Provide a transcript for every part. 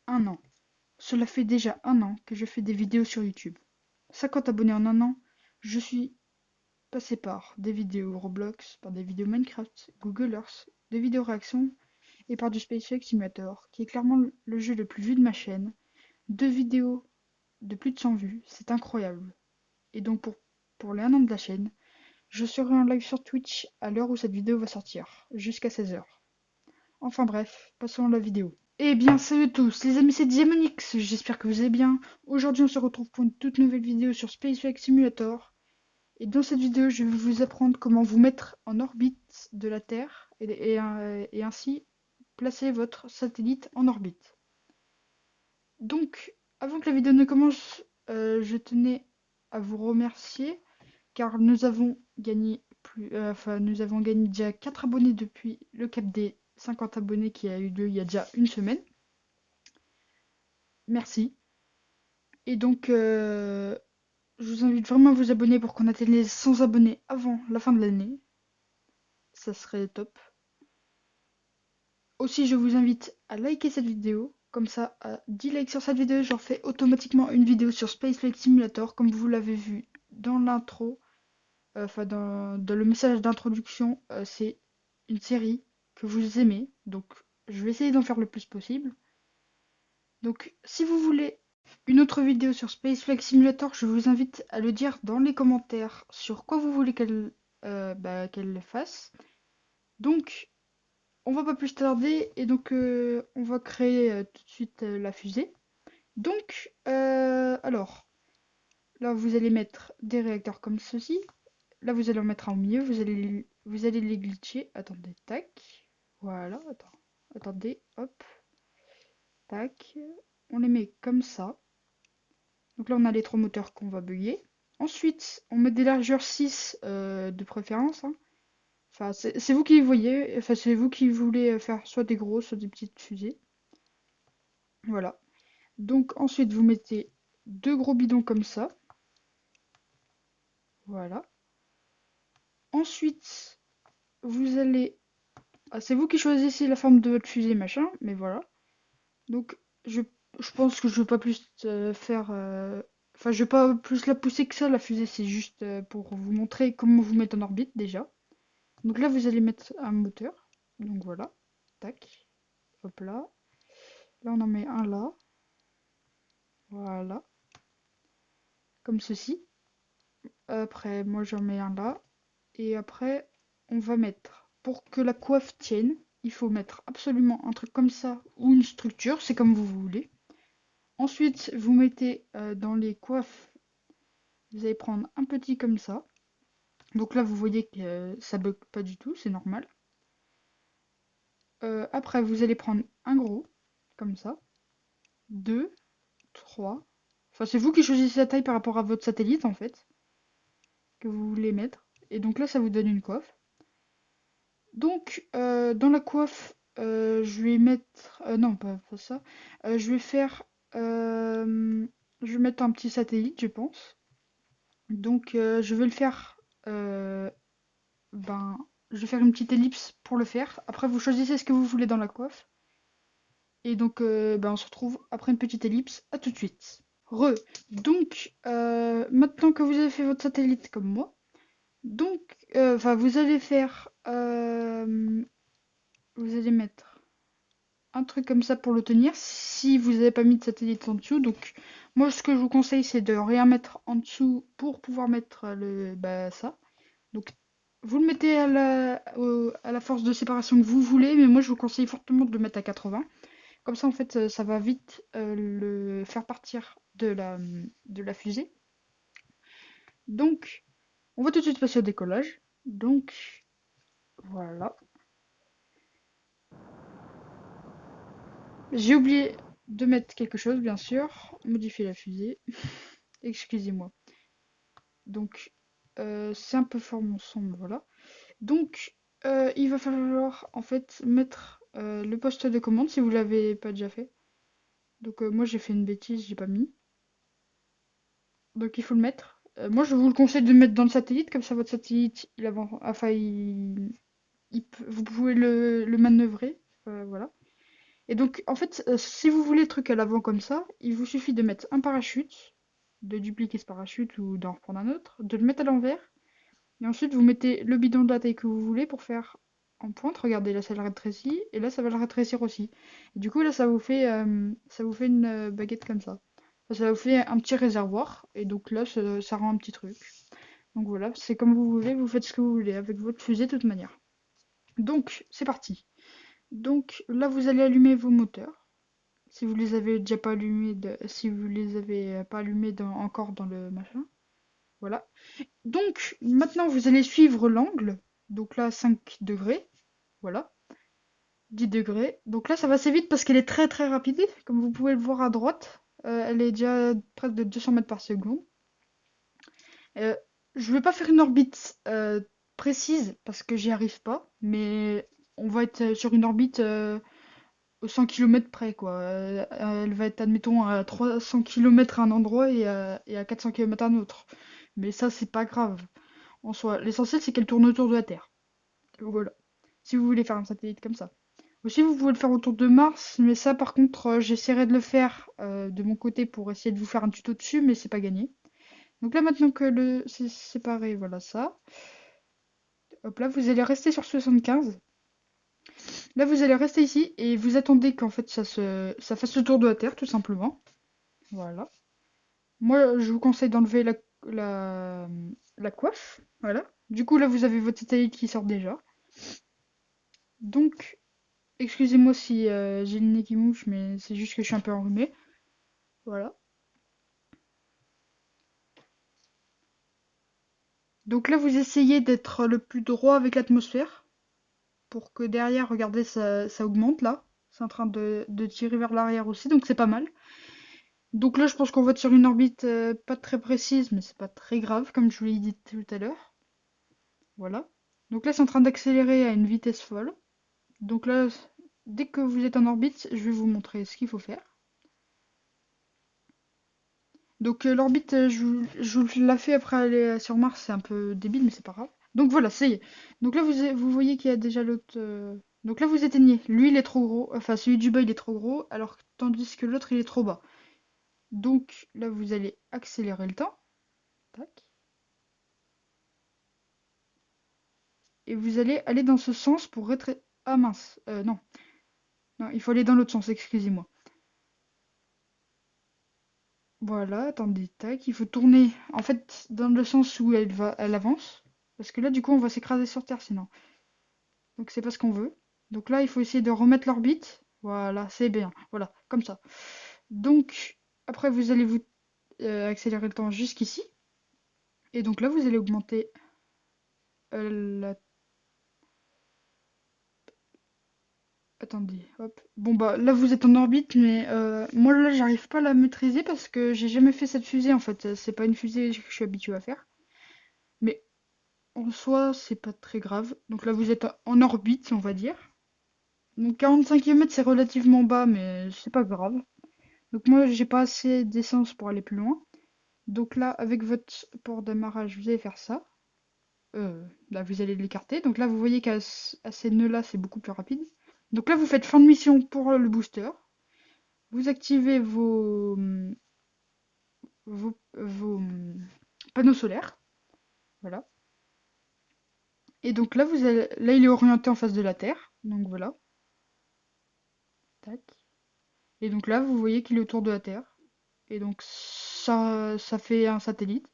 un an. Cela fait déjà un an que je fais des vidéos sur YouTube. 50 abonnés en un an, je suis passé par des vidéos Roblox, par des vidéos Minecraft, Google Earth, des vidéos réactions et par du SpaceX Simulator, qui est clairement le jeu le plus vu de ma chaîne. 2 vidéos de plus de 100 vues, c'est incroyable. Et donc pour les un an de la chaîne, je serai en live sur Twitch à l'heure où cette vidéo va sortir, jusqu'à 16 h. Enfin bref, passons à la vidéo. Eh bien salut tous, les amis, c'est Diamonix, j'espère que vous allez bien. Aujourd'hui on se retrouve pour une toute nouvelle vidéo sur SpaceX Simulator. Et dans cette vidéo, je vais vous apprendre comment vous mettre en orbite de la Terre et ainsi placer votre satellite en orbite. Donc, avant que la vidéo ne commence, je tenais à vous remercier car nous avons gagné nous avons gagné déjà 4 abonnés depuis le cap des 50 abonnés qui a eu lieu il y a déjà une semaine. Merci. Et donc, je vous invite vraiment à vous abonner pour qu'on atteigne les 100 abonnés avant la fin de l'année. Ça serait top. Aussi, je vous invite à liker cette vidéo. Comme ça, à 10 likes sur cette vidéo, j'en fais automatiquement une vidéo sur Space Flight Simulator, comme vous l'avez vu dans l'intro, dans le message d'introduction. C'est une série que vous aimez, donc je vais essayer d'en faire le plus possible. Donc, si vous voulez une autre vidéo sur Space Flight Simulator, je vous invite à le dire dans les commentaires sur quoi vous voulez qu'elle fasse. Donc, on va pas plus tarder et donc on va créer tout de suite la fusée. Donc, alors, là vous allez mettre des réacteurs comme ceci. Là vous allez en mettre un au milieu, vous allez les glitcher. Attendez, tac. Voilà, attendez, hop, tac. On les met comme ça. Donc là on a les 3 moteurs qu'on va bugger. Ensuite, on met des largeurs 6 de préférence, hein. Enfin, c'est vous qui voyez, enfin c'est vous qui voulez faire soit des gros, soit des petites fusées. Voilà. Donc ensuite vous mettez 2 gros bidons comme ça. Voilà. Ensuite, vous allez. Ah, c'est vous qui choisissez la forme de votre fusée, machin, mais voilà. Donc je, je pense que je vais pas plus faire. Enfin, je vais pas plus la pousser que ça, la fusée, c'est juste pour vous montrer comment vous mettre en orbite déjà. Donc là, vous allez mettre un moteur. Donc voilà. Tac. Hop là. Là, on en met un là. Voilà. Comme ceci. Après, moi, j'en mets un là. Et après, on va mettre, pour que la coiffe tienne, il faut mettre absolument un truc comme ça ou une structure, c'est comme vous voulez. Ensuite, vous mettez dans les coiffes, vous allez prendre un petit comme ça. Donc là, vous voyez que ça bug pas du tout, c'est normal. Après, vous allez prendre un gros, comme ça. Deux, trois. Enfin, c'est vous qui choisissez la taille par rapport à votre satellite, en fait, que vous voulez mettre. Et donc là, ça vous donne une coiffe. Donc, dans la coiffe, je vais mettre. Non, pas ça. Je vais faire. Je vais mettre un petit satellite, je pense. Donc, je vais le faire. Ben, je vais faire une petite ellipse pour le faire. Après, vous choisissez ce que vous voulez dans la coiffe. Et donc, ben, on se retrouve après une petite ellipse. À tout de suite. Donc, maintenant que vous avez fait votre satellite comme moi, donc, enfin, vous allez mettre un truc comme ça pour le tenir si vous n'avez pas mis de satellite en dessous. Donc moi ce que je vous conseille c'est de rien mettre en dessous pour pouvoir mettre ça. Donc vous le mettez à la force de séparation que vous voulez, mais moi je vous conseille fortement de le mettre à 80. Comme ça en fait ça va vite le faire partir de la fusée. Donc on va tout de suite passer au décollage. Donc voilà. J'ai oublié de mettre quelque chose bien sûr. Modifier la fusée. Excusez-moi. Donc, c'est un peu fort mon son, mais voilà. Donc, il va falloir en fait mettre le poste de commande si vous l'avez pas déjà fait. Donc, moi j'ai fait une bêtise, j'ai pas mis. Donc, il faut le mettre. Moi, je vous le conseille de le mettre dans le satellite, comme ça votre satellite, vous pouvez le manœuvrer. Voilà. Et donc, en fait, si vous voulez le truc à l'avant comme ça, il vous suffit de mettre un parachute, de dupliquer ce parachute ou d'en reprendre un autre, de le mettre à l'envers, et ensuite vous mettez le bidon de la taille que vous voulez pour faire en pointe. Regardez, là ça le rétrécit, et là ça va le rétrécir aussi. Et du coup, là ça vous fait une baguette comme ça. Enfin, ça vous fait un petit réservoir, et donc là ça rend un petit truc. Donc voilà, c'est comme vous voulez, vous faites ce que vous voulez avec votre fusée de toute manière. Donc, c'est parti. Donc là, vous allez allumer vos moteurs. Si vous les avez déjà pas allumés, si vous les avez pas allumés encore dans le machin. Voilà. Donc maintenant, vous allez suivre l'angle. Donc là, 5 degrés. Voilà. 10 degrés. Donc là, ça va assez vite parce qu'elle est très très rapide. Comme vous pouvez le voir à droite, elle est déjà presque de 200 mètres par seconde. Euh, je vais pas faire une orbite précise parce que j'y arrive pas. Mais on va être sur une orbite aux 100 km près, quoi. Elle va être, admettons, à 300 km à un endroit et à 400 km à un autre. Mais ça, c'est pas grave en soi. L'essentiel, c'est qu'elle tourne autour de la Terre. Voilà. Si vous voulez faire un satellite comme ça. Aussi, vous pouvez le faire autour de Mars, mais ça, par contre, j'essaierai de le faire de mon côté pour essayer de vous faire un tuto dessus, mais c'est pas gagné. Donc là, maintenant que c'est séparé, voilà ça. Hop là, vous allez rester sur 75. Là, vous allez rester ici et vous attendez qu'en fait ça fasse le tour de la Terre, tout simplement. Voilà. Moi, je vous conseille d'enlever la, la coiffe. Voilà. Du coup, là, vous avez votre satellite qui sort déjà. Donc, excusez-moi si j'ai le nez qui mouche, mais c'est juste que je suis un peu enrhumée. Voilà. Donc là, vous essayez d'être le plus droit avec l'atmosphère pour que derrière, regardez, ça augmente là. C'est en train de tirer vers l'arrière aussi, donc c'est pas mal. Donc là, je pense qu'on va être sur une orbite pas très précise, mais c'est pas très grave, comme je vous l'ai dit tout à l'heure. Voilà. Donc là, c'est en train d'accélérer à une vitesse folle. Donc là, dès que vous êtes en orbite, je vais vous montrer ce qu'il faut faire. Donc l'orbite, je vous la fais après aller sur Mars, c'est un peu débile, mais c'est pas grave. Donc voilà, ça y est. Donc là, vous voyez qu'il y a déjà l'autre... Donc là, vous éteignez. Lui, il est trop gros. Enfin, celui du bas, il est trop gros, alors tandis que l'autre, il est trop bas. Donc là, vous allez accélérer le temps. Tac. Et vous allez aller dans ce sens pour rétrécir... Ah mince, non. Non, il faut aller dans l'autre sens, excusez-moi. Voilà, attendez, tac, il faut tourner, en fait, dans le sens où elle avance. Parce que là, du coup, on va s'écraser sur Terre, sinon. Donc c'est pas ce qu'on veut. Donc là, il faut essayer de remettre l'orbite. Voilà, c'est bien. Voilà, comme ça. Donc, après, vous allez vous accélérer le temps jusqu'ici. Et donc là, vous allez augmenter la... Attendez, hop. Bon bah là vous êtes en orbite, mais moi là j'arrive pas à la maîtriser parce que j'ai jamais fait cette fusée en fait. C'est pas une fusée que je suis habitué à faire. Mais en soi, c'est pas très grave. Donc là vous êtes en orbite, on va dire. Donc 45 km c'est relativement bas, mais c'est pas grave. Donc moi j'ai pas assez d'essence pour aller plus loin. Donc là avec votre port d'amarrage, vous allez faire ça. Là vous allez l'écarter. Donc là vous voyez qu'à ces nœuds là c'est beaucoup plus rapide. Donc là vous faites fin de mission pour le booster. Vous activez vos panneaux solaires. Voilà. Et donc là, là, il est orienté en face de la Terre. Donc voilà. Tac. Et donc là, vous voyez qu'il est autour de la Terre. Et donc ça fait un satellite.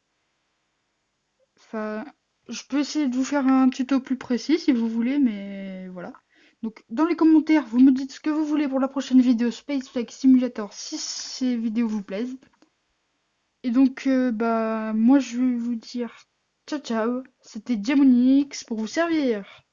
Enfin, je peux essayer de vous faire un tuto plus précis si vous voulez, mais voilà. Donc dans les commentaires, vous me dites ce que vous voulez pour la prochaine vidéo SpaceX Simulator si ces vidéos vous plaisent. Et donc, bah, moi je vais vous dire ciao ciao, c'était Diamonix pour vous servir.